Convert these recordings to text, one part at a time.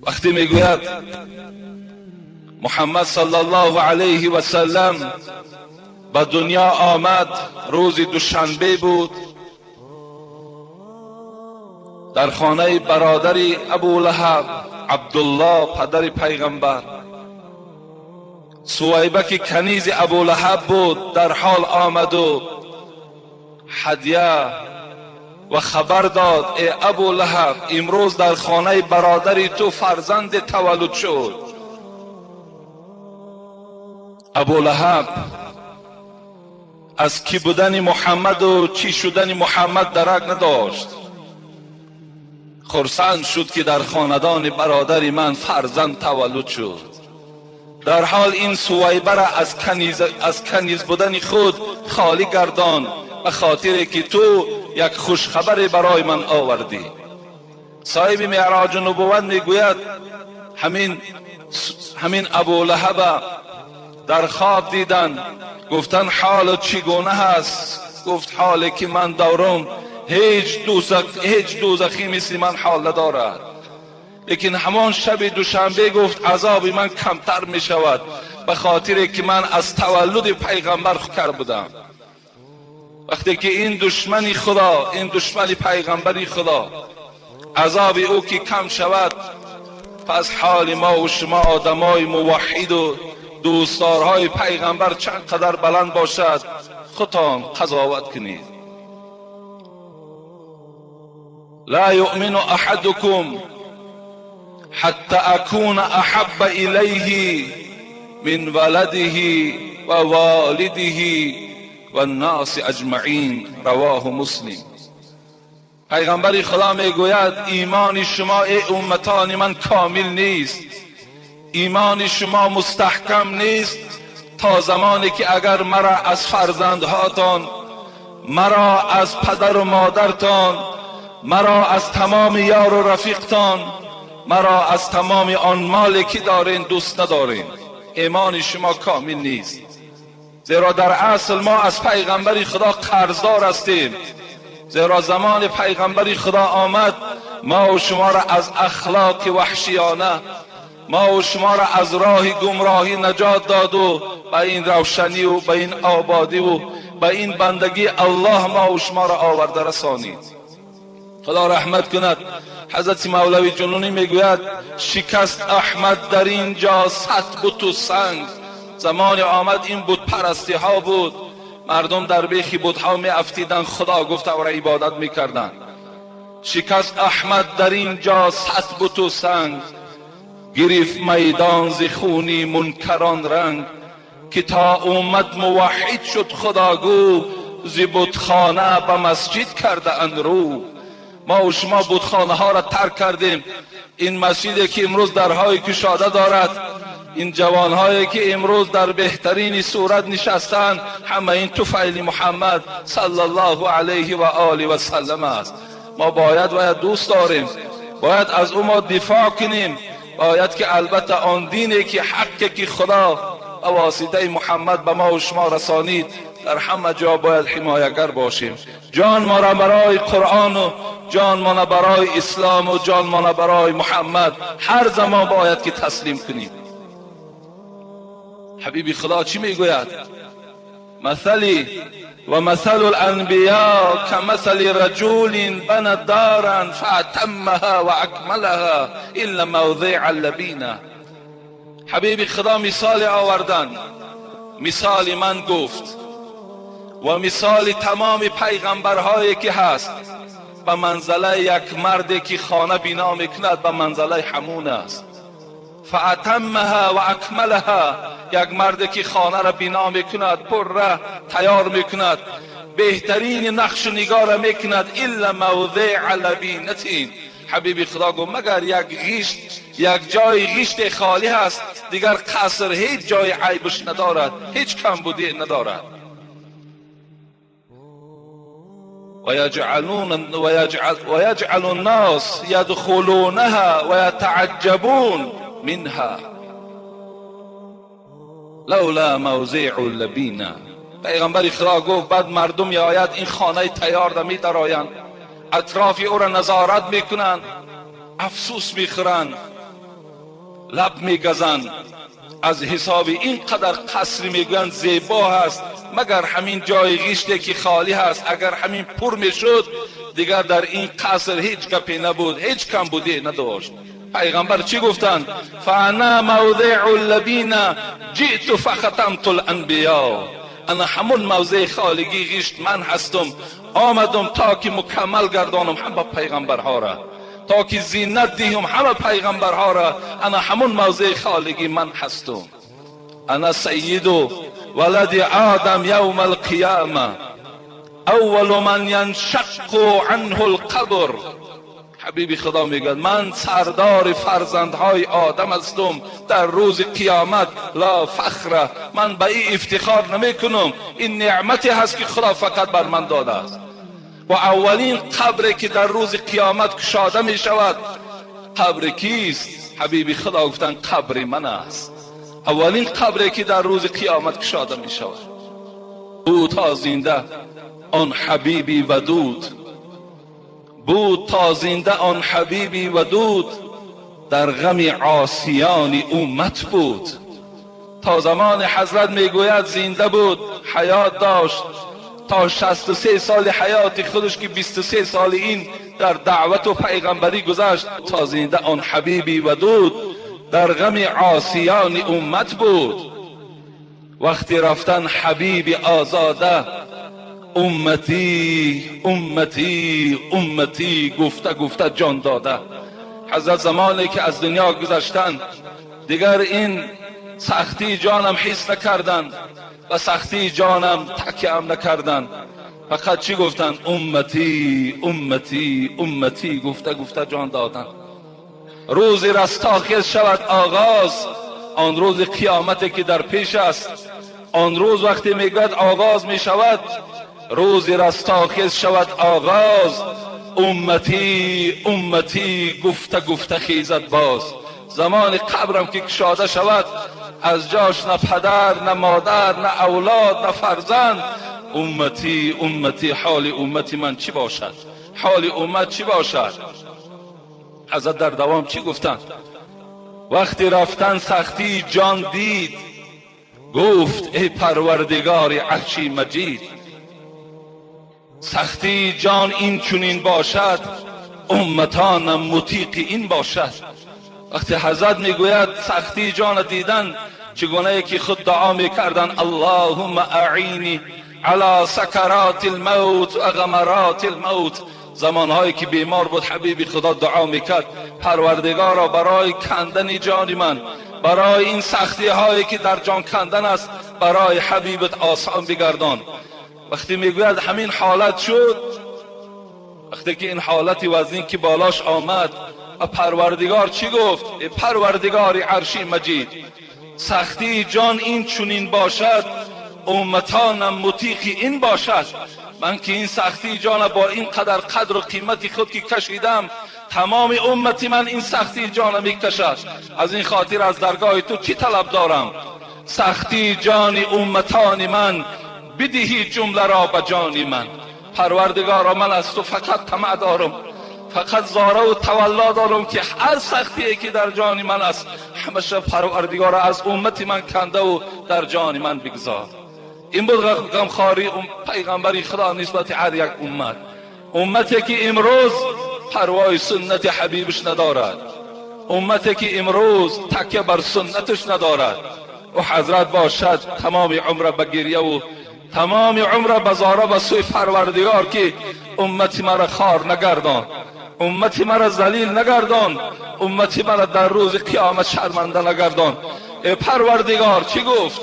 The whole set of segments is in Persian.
وقتی میگوید محمد صلی الله علیه و سلم به دنیا آمد، روز دوشنبه بود، در خانه برادری ابولهب عبدالله پدر پیغمبر، سویبه که کنیز ابولهب بود، در حال آمد و هدیه و خبر داد: ای ابولهب، امروز در خانه برادری تو فرزند تولد شد. ابولهب از کی بودن محمد و چی شدن محمد درک نداشت. خرسند شد که در خاندان برادر من فرزند تولد شد. در حال این سویبه را از کنیز بودن خود خالی گردان، به خاطر که تو یک خوش خبر برای من آوردی. صاحب معراج نبوت میگوید همین ابولهب در خواب دیدن، گفتن حال چگونه هست؟ گفت حالی که من دارم هیچ دوزخی مثل من حال ندارد. لیکن همان شب دوشنبه گفت عذاب من کمتر می شود، به خاطر که من از تولد پیغمبر فکر بودم. وقتی که این دشمن خدا، این دشمن پیغمبری خدا، عذاب او که کم شود، پس حال ما و شما آدمای موحد و دوستدارهای پیغمبر چقدر بلند باشد، خودتان قضاوت کنید. لا یؤمن احدکم حتی اکون احب الیه من ولده و والده و الناس اجمعین، رواه مسلم. پیغمبر خدا میگوید ایمان شما ای امتان من کامل نیست، ایمان شما مستحکم نیست تا زمانی که اگر مرا از فرزندهاتان، مرا از پدر و مادرتان، مرا از تمام یار و رفیقتان، مرا از تمام آن مالی که دارین دوست ندارین، ایمان شما کامل نیست. زیرا در اصل ما از پیغمبر خدا قرضدار هستیم. زیرا زمان پیغمبر خدا آمد، ما و شما را از اخلاق وحشیانه، ما و شما را از راه گمراهی نجات داد و به این روشنی و به این آبادی و به این بندگی الله ما و شما را آورده رسانید. خدا رحمت کند. حضرت مولوی جنونی میگوید شکست احمد در اینجا صد بت و سنگ. زمان آمد این بت پرستی ها بود، مردم در بیخ بت ها می افتیدن، خدا گفت و عبادت میکردن. شکست احمد در اینجا صد بت و سنگ، گرفت میدان ز خونی منکران رنگ. که تا اومد موحد شد خداگو، ز بتخانه به مسجد کرده اند رو. ما و شما بتخانه ها را ترک کردیم. این مسجدی که امروز درهای گشاده دارد، این جوانهایی که امروز در بهترین صورت نشستند، همه این طفیل محمد صلی الله علیه و آله و سلم است. ما باید دوست داریم، باید از او ما دفاع کنیم. باید که البته آن دینی که حقی که خدا به واسطه محمد به ما و شما رسانید، در همه جا باید حمایتگر باشیم. جان ما را برای قرآن و جان ما را برای اسلام و جان ما را برای محمد هر زمان باید که تسلیم کنیم. حبیب خدا چی میگوید؟ مثلی و مثل الانبیاء کمثل رجل بنى دارا فاتمها و اکملها الا موضع اللبینه. حبیب خدا مثال آوردن، مثال من گفت و مثال تمام پیغمبرهایی که هست به منزله یک مردی که خانه بنا میکند به منزله همون است. فاتمها و اکملها، یک مردی که خانه را بنا میکند، پر را تیار میکند، بهترین نقش و نگار میکند، الا موضع لبینه. حبیب خدا گفت مگر یک جای غیشت خالی هست، دیگر قصر هیچ جای عیبش ندارد، هیچ کمبودی ندارد. ويجعل الناس يدخلونها ويتعجبون منها لولا موضع اللبینه. پیغمبر خدا گفت بعد مردم میآید این خانه تیار را می‌درآیند، اطراف او را نظارت میکنند، افسوس میخورند لب میگزند از حساب این قدر قصر میگن زیبا هست، مگر همین جای غیشتی که خالی هست اگر همین پر میشد دیگر در این قصر هیچ گپی نبود، هیچ کم بودی نداشت. پیغمبر چی گفتند؟ فانا موضع الذین جئت فختمت الانبیاء، انا همون موضع خالگی غیشت من هستم، آمدم تا که مکمل گردانم همه پیغمبرها را، تا که زینت دهم همه پیغمبرها را. انا همون موضع خالگی من هستم. انا سید ولد آدم یوم القیامه اول من ینشق عنه القبر. حبیبی خدا میگه من سردار فرزندهای آدم هستم در روز قیامت. لا فخر، من به این افتخار نمی کنم، این نعمتی هست که خدا فقط بر من داده است. و اولین قبری که در روز قیامت کشاده می شود قبر کیست؟ حبیبی خدا گفتن قبر من است. اولین قبری که در روز قیامت کشاده می شود بود تا زنده آن حبیبی ودود، بود تا زنده آن حبیبی ودود، در غم عاصیان امت بود. تا زمان حضرت میگوید زنده بود، حیات داشت، تا 63 سال حیات خودش که 23 سال این در دعوت و پیغمبری گذشت، تا زنده آن حبیبی ودود در غم عاصیان امت بود. وقتی رفتن حبیب آزاده امتی امتی امتی گفته گفته جان داده. حضرت زمانی که از دنیا گذشتن دیگر این سختی جانم حس نکردن و سختی جانم تکیم نکردن، فقط چی گفتن؟ امتی امتی امتی گفته گفته جان دادن. روزی رستاخیز شود آغاز، آن روز قیامتی که در پیش است. آن روز وقتی میگوید آغاز می شود، روزی رستاخیز شود آغاز. امتی امتی گفته گفته خیزد باز. زمان قبرم که کشاده شود از جاش نه پدر نه مادر نه اولاد نه فرزند. امتی امتی حال امتی من چی باشد؟ حال امت چی باشد؟ حضرت در دوام چی گفتند؟ وقتی رفتن سختی جان دید، گفت ای پروردگار عرشی مجید، سختی جان این چونین باشد، امتانم مطیق این باشد. وقتی حضرت میگوید سختی جان دیدن، چگونه که خود دعا میکردن اللهم اعینی علی سکرات الموت و غمرات الموت. زمانهایی که بیمار بود حبیبی خدا دعا میکرد پروردگارا برای کندن جان من، برای این سختی هایی که در جان کندن است، برای حبیبت آسان بگردان. وقتی میگوید همین حالت شد، وقتی که این حالت وزنی که بالاش آمد، پروردگار چی گفت؟ پروردگار عرشی مجید، سختی جان این چونین باشد، امتانم مطیق این باشد. من که این سختی جان با این قدر قدر و قیمتی خود که کشیدم، تمام امتی من این سختی جان میکشد. از این خاطر از درگاه تو چی طلب دارم؟ سختی جان امتان من بدهی جمله را به جان من. پروردگارا من از تو فقط طمع دارم، فقط زاره و تولا دارم که هر سختی که در جان من است همیشه پروردگارا از امتی من کنده و در جان من بگذار. این بود غمخواری پیغمبری خدا نسبت هر یک امت. امتی که امروز پروای سنت حبیبش ندارد، امتی که امروز تکیه بر سنتش ندارد، و حضرت باشد تمام عمر به گریه و تمام عمر به زاره به سوی پروردگار که امتی مرا خار نگردان، امتی مرا ذلیل نگردان، امتی مرا در روز قیامت شرمنده نگردان. ای پروردگار چی گفت؟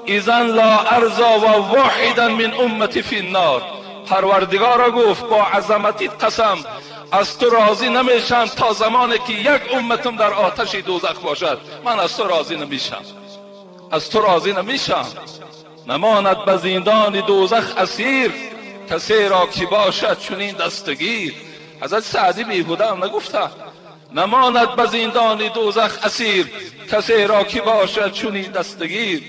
اذن لا ارضا و واحدا من امتی فی النار. پروردگار گفت با عظمتیت قسم از تو راضی نمیشم تا زمانی که یک امتم در آتش دوزخ باشد. من از تو راضی نمیشم، از تو راضی نمیشم. نماند به زندان دوزخ اسیر، کسی را که باشد چنین دستگیر. حضرت سعدی بیهوده هم نگفته نماند به زندان دوزخ اسیر، کسی را که باشد چنین دستگیر.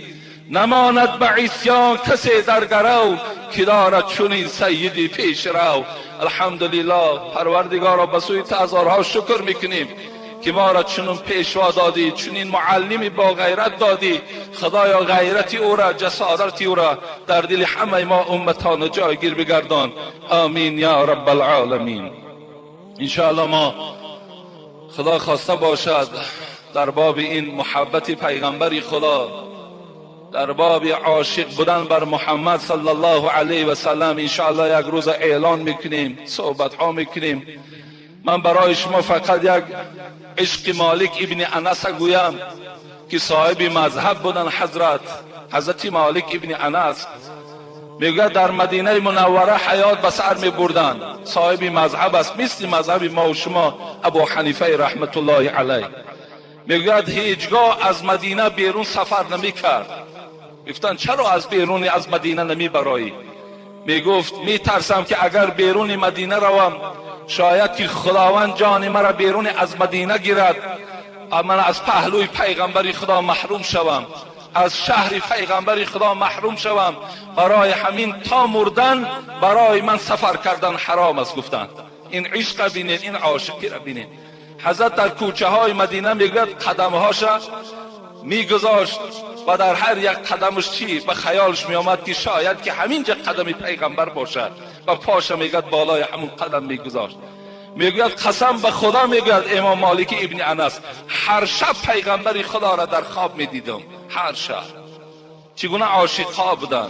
نماند به عصیان کسی در گرو، که دارد چنین سیدی پیش رو. الحمدلله پروردگارا به سوی تعذارها شکر میکنیم که ما را چنین پیشوا دادی، چنین معلمی با غیرت دادی. خدایا غیرتی او را، جسارتی او را در دل همه ما امتان جایگیر بگردان. آمین یا رب العالمین. انشاءالله ما خدا خواسته باشد در باب این محبت پیغمبری خدا، در باب عاشق بودن بر محمد صلی الله علیه و سلم انشاءالله یک روز اعلان میکنیم، صحبت ها میکنیم. من برای شما فقط یک عشق مالک ابن انس گویم که صاحب مذهب بودن. حضرت مالک ابن انس میگه در مدینه منوره حیات به سر میبردن، صاحب مذهب است، مثل مذهب ما و شما ابو حنیفه رحمت الله علیه. میگه هیچگاه از مدینه بیرون سفر نمیکرد. گفتن چرا از بیرون از مدینه نمیبرایی؟ میگفت میترسم که اگر بیرون مدینه روم شاید که خداوند جان مرا بیرون از مدینه گیرد، من از پهلوی پیغمبری خدا محروم شوم، از شهر پیغمبری خدا محروم شوم. برای همین تا مردن برای من سفر کردن حرام است. گفتند این عشق بینید، این عاشقی را بینید. حضرت در کوچه های مدینه میگرد قدمهاش میگذاشت و در هر یک قدمش چی به خیالش میآمد که شاید که همینجا قدم پیغمبر باشد و پاش میگد بالای همون قدم میگذاشت. میگوید قسم به خدا، میگوید امام مالک ابن انس، هر شب پیغمبری خدا را در خواب میدیدم. هر شب. چگونه عاشق ها بودن.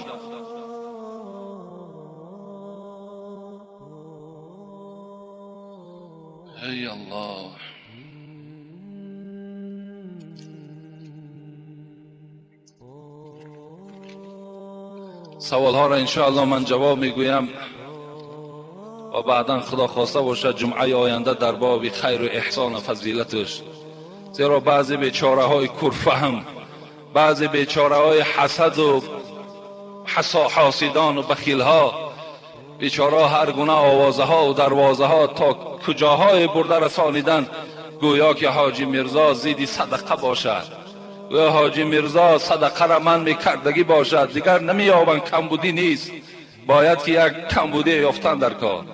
ای الله. سوال ها را انشاءالله من جواب میگویم و بعدا خدا خواسته باشد جمعه آینده در باب خیر و احسان و فضیلتش. زیرا بعضی بیچاره های کرفهم، بعضی بیچاره های حسد و حاسدان و بخیل ها، بیچاره هر گونه آوازه ها و دروازه ها تا کجاهای برده رسانیدن گویا که حاجی میرزا زیدی صدقه باشد، گویا حاجی میرزا صدقه را من میکردگی باشد. دیگر نمییابند، کمبودی نیست، باید که یک کمبودی یافتن در کار.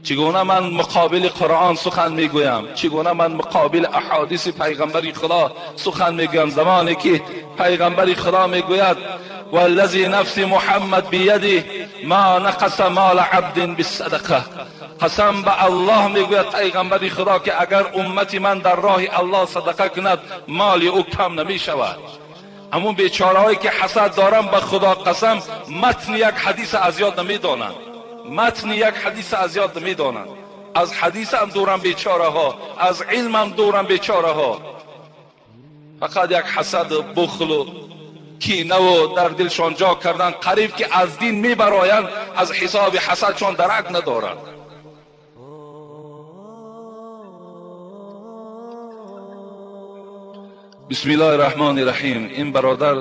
چگونه من مقابل قرآن سخن میگویم، چگونه من مقابل احادیث پیغمبری خدا سخن میگویم، زمانی که پیغمبری خدا میگوید والذی نفس محمد بیده ما نقص مال عبد بالصدقه. قسم به الله میگوید پیغمبری خدا که اگر امتی من در راه الله صدقه کند مال او کم نمی شود. همون بیچاره هایی که حسد دارن به خدا قسم متن یک حدیث از یاد نمیدانند، متن یک حدیث از یاد نمیدانند. از حدیث هم دورن بیچاره ها، از علم هم دورن بیچاره ها. فقط یک حسد و بخل و کینه و در دلشان جا کردن، قریب که از دین میبرایند، از حساب حسدشان درک ندارند. بسم الله الرحمن الرحیم. این برادر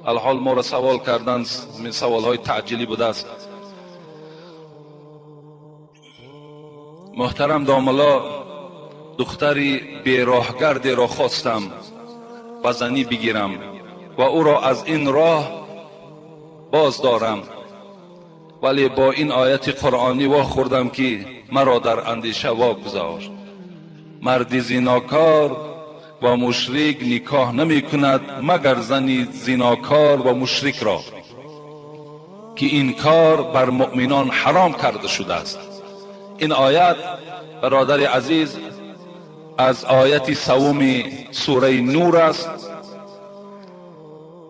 الحال ما را سوال کردن، من سوال های تعجیلی بوده است. محترم داملا، دختری بیراهگردی را خواستم و زنی بگیرم و او را از این راه باز دارم، ولی با این آیت قرآنی واخوردم که مرا در اندیشه واگذاشت. مرد زیناکار و مشرک نکاح نمی کند مگر زنی زیناکار و مشرک را، که این کار بر مؤمنان حرام کرده شده است. این آیت برادر عزیز از آیت سوم سوره نور است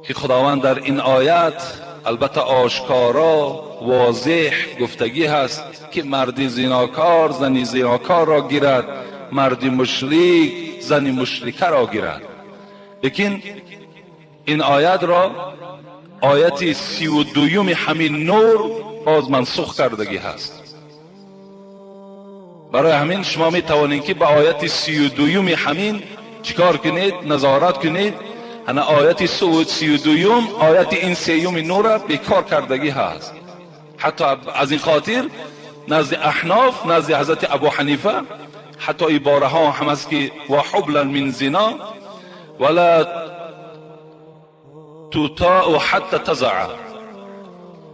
که خداوند در این آیت البته آشکارا واضح گفتگی هست که مرد زیناکار زنی زیناکار را گیرد، مرد مشرک زنی مشرکه را گیرد. لیکن این آیت را آیت 32 همین نور باز منسوخ کردگی هست. برای همین شما می توانید که به آیت 32 همین چیکار کنید؟ نظارت کنید. انا آیت 32 آیت این 3 نور را بیکار کردگی هست. حتی از این خاطر نزد احناف، نزد حضرت ابو حنیفه، حتی عباره ها هم است که و حبلا من زنا ولا تطاع حتی تضع.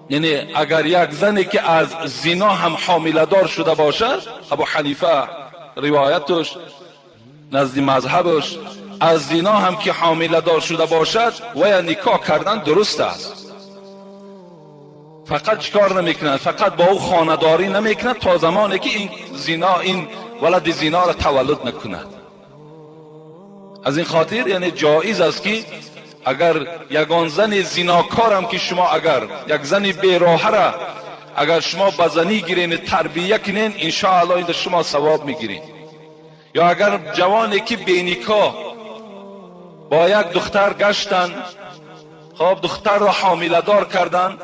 یعنی اگر یک زنی که از زنا هم حامله دار شده باشد، ابو حنیفه روایتش نزد مذهبش از زنا هم که حامله دار شده باشد و یا نکاح کردن درست است. فقط چیکار نمیکنند؟ فقط با او خانه‌داری نمیکنند تا زمانی که این ولد زنا را تولد نکند. از این خاطر یعنی جایز است که اگر یگان زن زناکار هم که شما اگر یک زن بیراه را اگر شما به زنی گیرین تربیه کنین ان شاء الله این شما ثواب میگیرین. یا اگر جوانی که بینیکا با یک دختر گشتن، خب دختر را حامله دار کردن،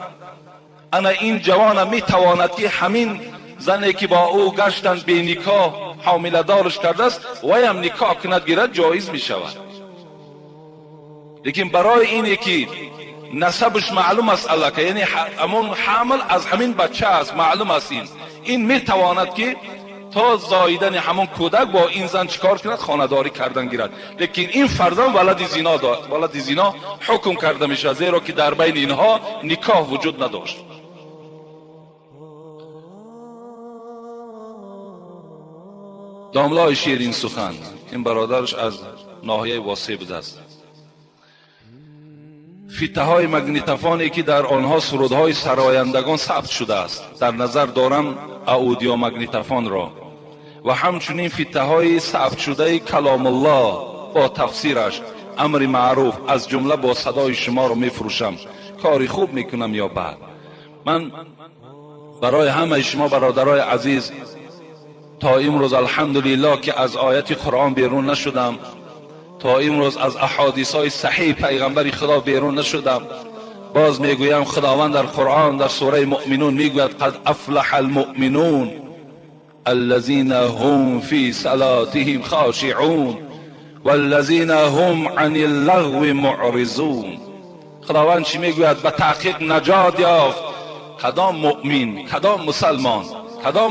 انا این جوان میتواند که همین زنی که با او گشتن بینیکا حامله دارش کرده است و هم نکاح کند گیرد جایز می شود. لیکن برای اینی که نسبش معلوم است الکه، یعنی همون حامل از همین بچه است، معلوم است این میتواند که تا زاییدن همون کودک با این زن چیکار کند؟ خانه‌داری کردن گیرد. لیکن این فرزند ولد زنا حکم کرده میشه، زیرا که در بین اینها نکاح وجود نداشت. داملای شیرین سخن، این برادرش از ناحیه واسه بوده است. فیته های مگنیتوفانی که در آنها سرودهای سرایندگان ثبت شده است، در نظر دارم اودیو مگنیتوفون را، و همچنین فیته های ثبت شده کلام الله با تفسیرش، امر معروف از جمله با صدای شما را میفروشم. کاری خوب میکنم یا بد؟ من برای همه شما برادرای عزیز تا امروز الحمدلله که از آیت قرآن بیرون نشدم، تا امروز از احادیث های صحیح پیغمبر خدا بیرون نشدم. باز میگویم خداوند در قرآن در سوره مؤمنون میگوید قد افلح المؤمنون الذين هم في صلاتهم خاشعون والذين هم عن اللغو معرضون. خداوند چی میگوید؟ به تحقیق نجات یافت کدام مؤمن، کدام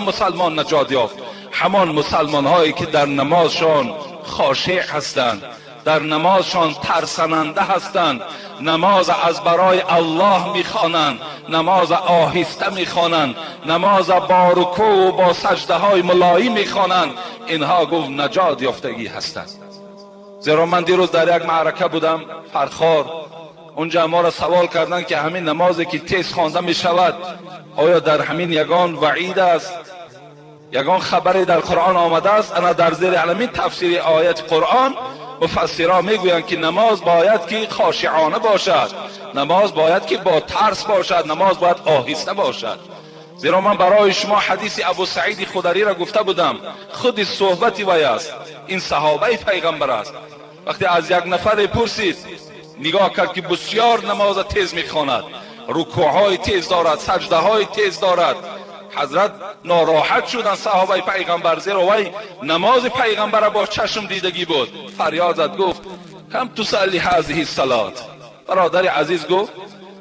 مسلمان نجات یافت؟ همان مسلمان هایی که در نمازشان خاشع هستند، در نمازشان ترسننده هستند، نماز از برای الله میخوانند، نماز آهسته میخوانند، نماز با رکوع و با سجده های ملایم میخوانند. اینها گفت نجات یافتگی هستند. زیرا من دیروز در یک معرکه بودم فرخار، اونجا ما را سوال کردند که همین نمازی که تیز خوانده می شود آیا در همین یگان وعید است، یگان خبری در قرآن آمده است؟ انا در زیر علمین تفسیر آیت قرآن مفسران میگویند که نماز باید که خاشعانه باشد، نماز باید که با ترس باشد، نماز باید آهسته باشد. زیرا من برای شما حدیث ابو سعید خدری را گفته بودم، خود صحبتی وی است، این صحابه پیغمبر است. وقتی از یک نفر پرسید، نگاه کرد که بسیار نماز تیز میخواند، رکوعهای تیز دارد، سجده های تیز دارد. حضرت ناراحت شدن صحابه پیغمبر، زیرا وی نماز پیغمبر با چشم دیدگی بود. فریاد زد گفت کم تصلی هذه الصلاه. برادر عزیز گفت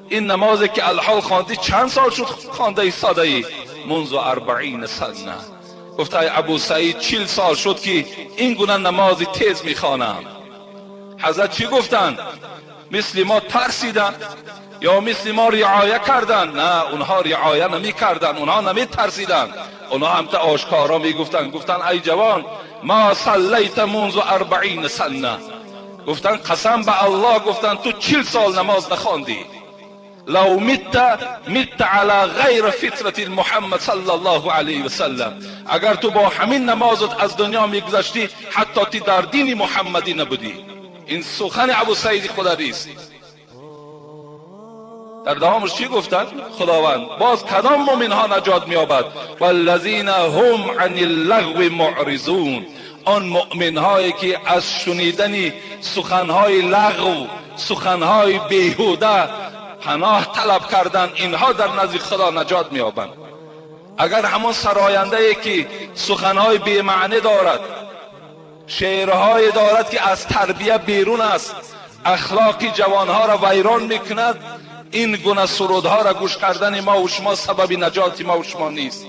این نمازی که الحال خواندی چند سال شد خوانده ساده ای؟ منذ 40 سنه. گفت ای ابو سعید 40 سال شد که این گونه نماز تیز میخوانم. حضرت چی گفتند؟ مثل ما ترسیدن یا مثل ما رعایه کردن؟ نه، اونها رعایه نمی کردن، اونها نمی ترسیدن، اونها هم تا آشکارا می گفتن ای جوان ما صلیت منذ 40 سنه. گفتن قسم به الله، گفتن تو 40 سال نماز نخواندی. لو مت على غیر فطرت محمد صلی الله علیه و سلم، اگر تو با همین نمازت از دنیا میگذشتی حتی تی در دین محمدی نبودی. این سخن ابو سعید خدری است. در دوامش چی گفتن؟ خداوند باز کدام مومن ها نجات می‌یابد؟ والذین هم عن اللغو معرضون. آن مؤمن هایی که از شنیدن سخنهای لغو، سخنهای بیهوده پناه طلب کردن، اینها در نزد خدا نجات می‌یابند. اگر همون سراینده ای که سخنهای بی معنی دارد، شعرهای دارد که از تربیه بیرون است، اخلاقی جوانها را ویران میکند، این گونه سرودها را گوش کردن ما و شما سبب نجات ما و شما نیست.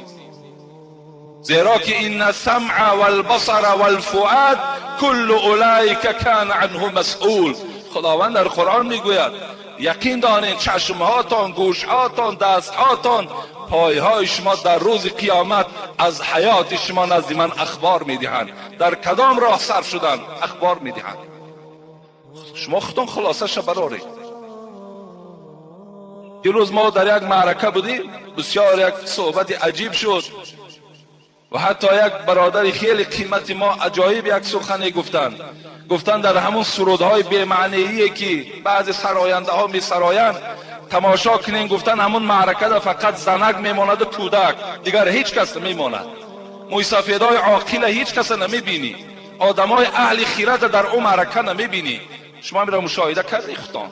زیرا که این السمع والبصر والفؤاد کل اولئک کان عنه مسئول. خداوند در قرآن میگوید یقین دانید چشمهاتان، گوشهاتان، دستهاتان، پایهای شما در روز قیامت از حیات شما نزد من اخبار میدهند. در کدام راه سر شدن اخبار میدهند. شما خودتون خلاصه شو برارید. دیروز ما در یک معرکه بودیم، بسیار یک صحبت عجیب شد و حتی یک برادر خیلی قیمتی ما عجایب یک سخنی گفتن در همون سرودهای بی‌معنیی که بعضی سراینده ها می سرایند تماشا کنین، گفتن همون معرکه در فقط زنک میماند و تودک، دیگر هیچ کس نمیماند. موی سفیدای عاقل هیچ کس نمیبینی، آدمای اهل خیرت در اون معرکه نمیبینی. شما میرا مشاهده کردی خودتان.